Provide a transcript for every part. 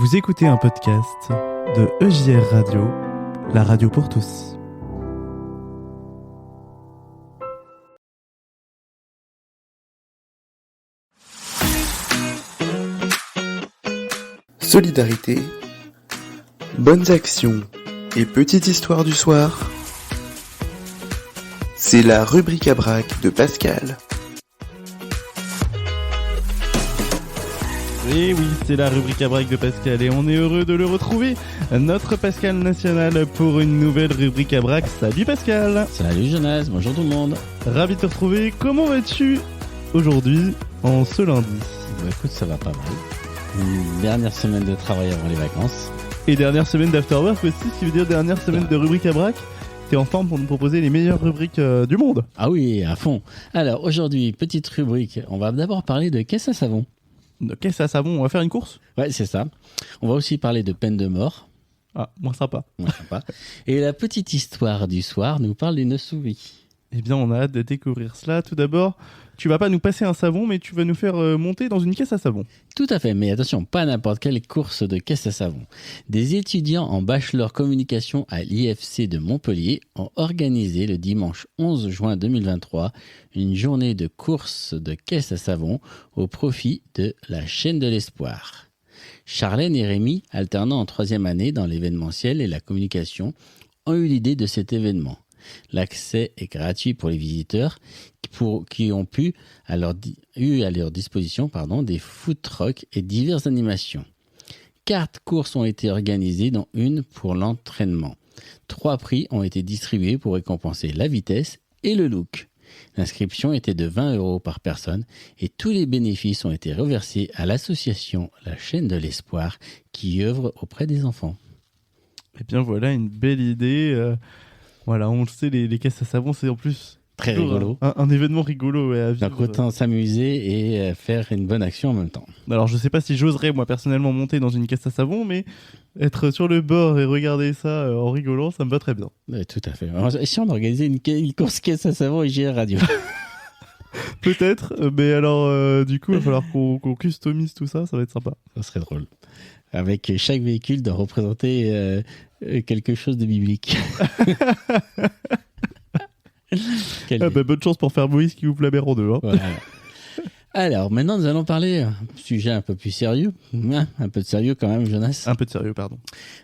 Vous écoutez un podcast de EJR Radio, la radio pour tous. Solidarité, bonnes actions et petite histoire du soir, c'est la rubrique à braque de Pascal. Et oui, c'est la rubrique à braque de Pascal et on est heureux de le retrouver, notre Pascal national, pour une nouvelle rubrique à braque. Salut Pascal. Salut Jonas, bonjour tout le monde. Ravi de te retrouver. Comment vas-tu aujourd'hui, en ce lundi? Écoute, ça va pas mal. Une dernière semaine de travail avant les vacances. Et dernière semaine d'afterwork aussi, ce qui veut dire dernière semaine de rubrique à braque. T'es en forme pour nous proposer les meilleures rubriques du monde. Ah oui, à fond. Alors aujourd'hui, petite rubrique, on va d'abord parler de caisse à savon. De caisse à savon, on va faire une course? Ouais, c'est ça. On va aussi parler de peine de mort. Ah, moins sympa. Moins sympa. Et la petite histoire du soir nous parle d'une souris. Eh bien, on a hâte de découvrir cela. Tout d'abord, tu vas pas nous passer un savon, mais tu vas nous faire monter dans une caisse à savon. Tout à fait, mais attention, pas n'importe quelle course de caisse à savon. Des étudiants en bachelor communication à l'IFC de Montpellier ont organisé le dimanche 11 juin 2023 une journée de course de caisse à savon au profit de la chaîne de l'espoir. Charlène et Rémi, alternant en troisième année dans l'événementiel et la communication, ont eu l'idée de cet événement. L'accès est gratuit pour les visiteurs qui ont eu à leur disposition des food trucks et diverses animations. 4 courses ont été organisées, dont une pour l'entraînement. 3 prix ont été distribués pour récompenser la vitesse et le look. L'inscription était de 20 € par personne et tous les bénéfices ont été reversés à l'association La Chaîne de l'Espoir qui œuvre auprès des enfants. Eh bien voilà, une belle idée. Voilà, on le sait, les caisses à savon, c'est en plus très rigolo. Un événement rigolo à vivre. Donc autant s'amuser et faire une bonne action en même temps. Alors je sais pas si j'oserais moi personnellement monter dans une caisse à savon, mais être sur le bord et regarder ça en rigolant, ça me va très bien. Tout à fait. Et si on organisait une course caisse à savon EJR Radio? Peut-être, mais alors du coup il va falloir qu'on customise tout ça, ça va être sympa. Ça serait drôle. Avec chaque véhicule doit représenter quelque chose de biblique. Bonne chance pour faire Moïse qui ouvre la mer en deux. Hein. Voilà. Alors, maintenant, nous allons parler d'un sujet un peu plus sérieux. Un peu de sérieux quand même, Jonas. Un peu de sérieux, pardon.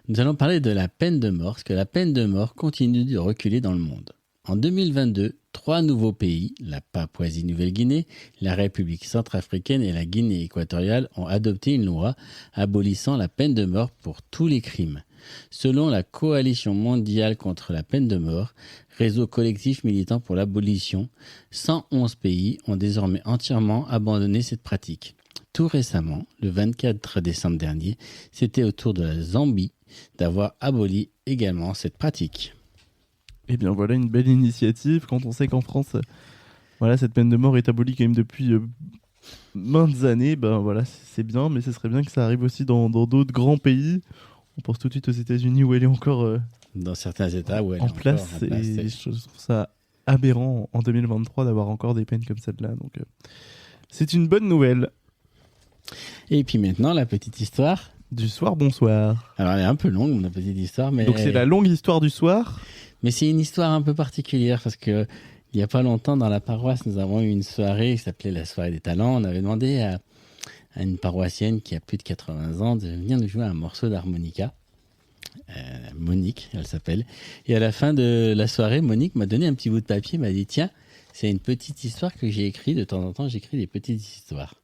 Nous allons parler de la peine de mort, parce que la peine de mort continue de reculer dans le monde. En 2022, 3 nouveaux pays, la Papouasie-Nouvelle-Guinée, la République centrafricaine et la Guinée équatoriale, ont adopté une loi abolissant la peine de mort pour tous les crimes. Selon la Coalition mondiale contre la peine de mort, réseau collectif militant pour l'abolition, 111 pays ont désormais entièrement abandonné cette pratique. Tout récemment, le 24 décembre dernier, c'était au tour de la Zambie d'avoir aboli également cette pratique. Eh bien voilà une belle initiative quand on sait qu'en France, cette peine de mort est abolie quand même depuis maintes années. Ben voilà, c'est bien, mais ce serait bien que ça arrive aussi dans d'autres grands pays. On pense tout de suite aux États-Unis où elle est encore dans certains États où elle en est place. Encore en place. Et je trouve ça aberrant en 2023 d'avoir encore des peines comme celle-là. Donc c'est une bonne nouvelle. Et puis maintenant, la petite histoire du soir. Bonsoir. Alors elle est un peu longue, la petite histoire, mais donc c'est la longue histoire du soir. Mais c'est une histoire un peu particulière parce que il y a pas longtemps dans la paroisse, nous avons eu une soirée qui s'appelait la soirée des talents. On avait demandé à une paroissienne qui a plus de 80 ans de venir nous jouer un morceau d'harmonica. Monique, elle s'appelle. Et à la fin de la soirée, Monique m'a donné un petit bout de papier, m'a dit tiens, c'est une petite histoire que j'ai écrite. De temps en temps, j'écris des petites histoires.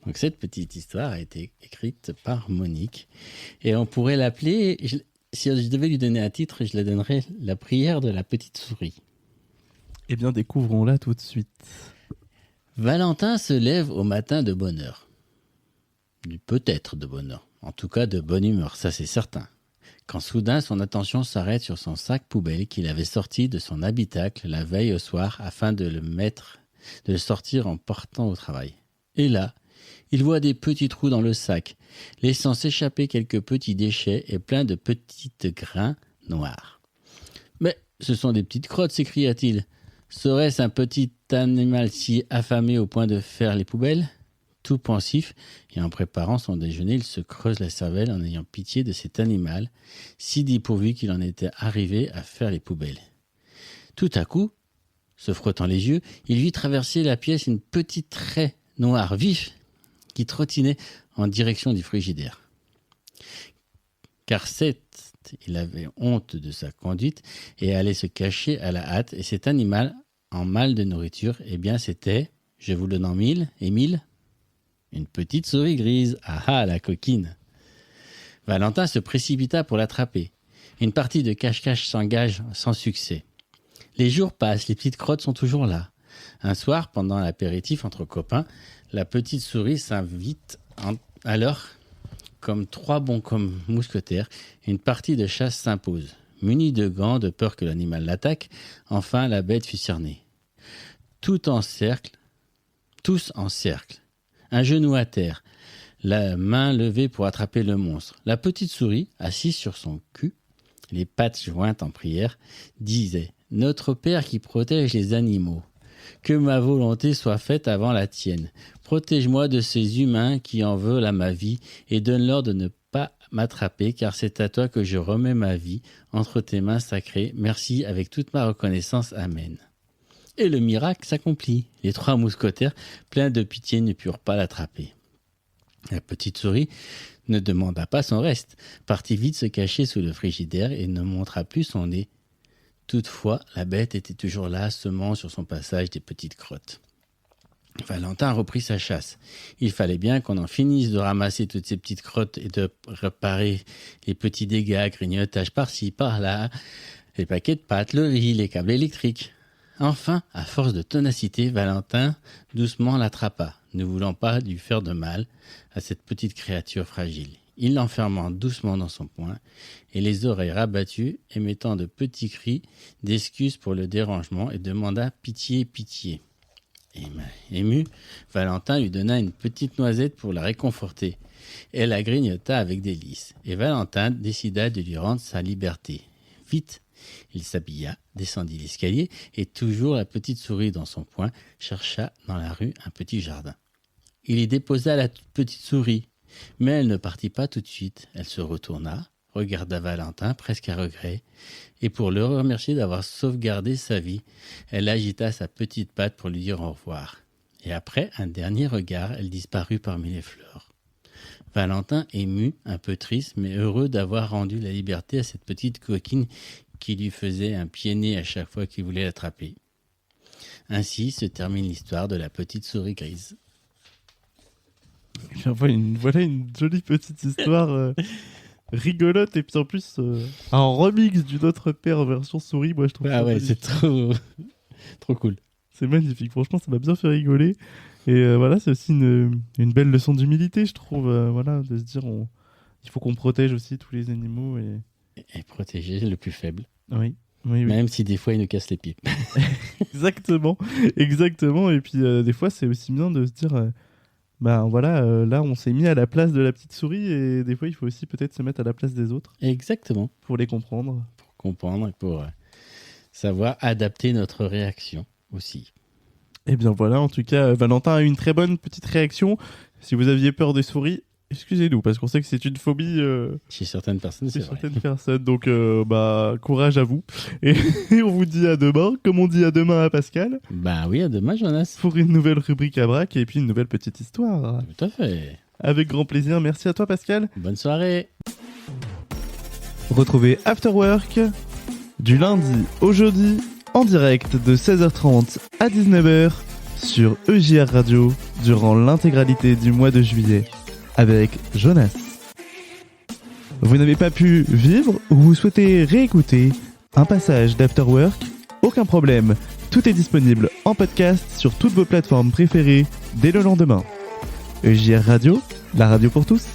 Donc cette petite histoire a été écrite par Monique. Et on pourrait l'appeler, si je devais lui donner un titre, je la donnerais La prière de la petite souris. Eh bien, découvrons-la tout de suite. Valentin se lève au matin de bonne heure. Peut-être de bonne heure. En tout cas, de bonne humeur, ça c'est certain. Quand soudain, son attention s'arrête sur son sac poubelle qu'il avait sorti de son habitacle la veille au soir afin de le sortir en partant au travail. Et là, il voit des petits trous dans le sac, laissant s'échapper quelques petits déchets et plein de petits grains noirs. « Mais ce sont des petites crottes !» s'écria-t-il. « Serait-ce un petit animal si affamé au point de faire les poubelles ?» Tout pensif et en préparant son déjeuner, il se creuse la cervelle en ayant pitié de cet animal, si dépourvu qu'il en était arrivé à faire les poubelles. Tout à coup, se frottant les yeux, il vit traverser la pièce une petite raie noire vif qui trottinait en direction du frigidaire. Car il avait honte de sa conduite et allait se cacher à la hâte. Et cet animal, en mal de nourriture, eh bien c'était, je vous le nomme Émile, une petite souris grise. Ah ah, la coquine. Valentin se précipita pour l'attraper. Une partie de cache-cache s'engage sans succès. Les jours passent, les petites crottes sont toujours là. Un soir, pendant l'apéritif entre copains, la petite souris s'invite alors, comme trois bons mousquetaires, une partie de chasse s'impose. Munie de gants, de peur que l'animal l'attaque, enfin la bête fut cernée. Tous en cercle, un genou à terre, la main levée pour attraper le monstre. La petite souris, assise sur son cul, les pattes jointes en prière, disait « Notre Père qui protège les animaux, que ma volonté soit faite avant la tienne. Protège-moi de ces humains qui en veulent à ma vie et donne-leur de ne pas m'attraper, car c'est à toi que je remets ma vie entre tes mains sacrées. Merci avec toute ma reconnaissance. Amen. » Et le miracle s'accomplit. Les trois mousquetaires, pleins de pitié, ne purent pas l'attraper. La petite souris ne demanda pas son reste, partit vite se cacher sous le frigidaire et ne montra plus son nez. Toutefois, la bête était toujours là, semant sur son passage des petites crottes. Valentin reprit sa chasse. Il fallait bien qu'on en finisse de ramasser toutes ces petites crottes et de réparer les petits dégâts, grignotages par-ci, par-là, les paquets de pâtes, le riz, les câbles électriques. Enfin, à force de ténacité, Valentin doucement l'attrapa, ne voulant pas lui faire de mal à cette petite créature fragile. Il l'enferma doucement dans son poing et les oreilles rabattues, émettant de petits cris d'excuses pour le dérangement, et demanda « Pitié, pitié ». Ému, Valentin lui donna une petite noisette pour la réconforter. Elle la grignota avec délice, et Valentin décida de lui rendre sa liberté. Vite, il s'habilla, descendit l'escalier, et toujours la petite souris dans son poing, chercha dans la rue un petit jardin. Il y déposa la petite souris, mais elle ne partit pas tout de suite. Elle se retourna, regarda Valentin presque à regret, et pour le remercier d'avoir sauvegardé sa vie, elle agita sa petite patte pour lui dire au revoir. Et après un dernier regard, elle disparut parmi les fleurs. Valentin, ému, un peu triste, mais heureux d'avoir rendu la liberté à cette petite coquine qui lui faisait un pied-nez à chaque fois qu'il voulait l'attraper. Ainsi se termine l'histoire de la petite souris grise. Voilà une jolie petite histoire rigolote, et puis en plus un remix du Notre Père version souris. Moi je trouve ça magnifique. C'est trop cool. C'est magnifique, franchement ça m'a bien fait rigoler. Et voilà, c'est aussi une belle leçon d'humilité, je trouve, voilà, de se dire il faut qu'on protège aussi tous les animaux et protéger le plus faible. Oui. Même si des fois il nous casse les pieds. Exactement. Et puis des fois c'est aussi bien de se dire là on s'est mis à la place de la petite souris, et des fois il faut aussi peut-être se mettre à la place des autres. Exactement. Pour les comprendre. Pour comprendre et pour savoir adapter notre réaction aussi. Et bien voilà, en tout cas, Valentin a eu une très bonne petite réaction. Si vous aviez peur des souris, excusez-nous, parce qu'on sait que c'est une phobie chez certaines personnes. Donc, courage à vous. Et on vous dit à demain, comme on dit à demain à Pascal. Bah oui, à demain, Jonas. Pour une nouvelle rubrique à braque et puis une nouvelle petite histoire. Tout à fait. Avec grand plaisir. Merci à toi, Pascal. Bonne soirée. Retrouvez After Work du lundi au jeudi en direct de 16h30 à 19h sur EJR Radio durant l'intégralité du mois de juillet avec Jonas. Vous n'avez pas pu vivre ou vous souhaitez réécouter un passage d'After Work? Aucun problème, tout est disponible en podcast sur toutes vos plateformes préférées dès le lendemain. EJR Radio, la radio pour tous.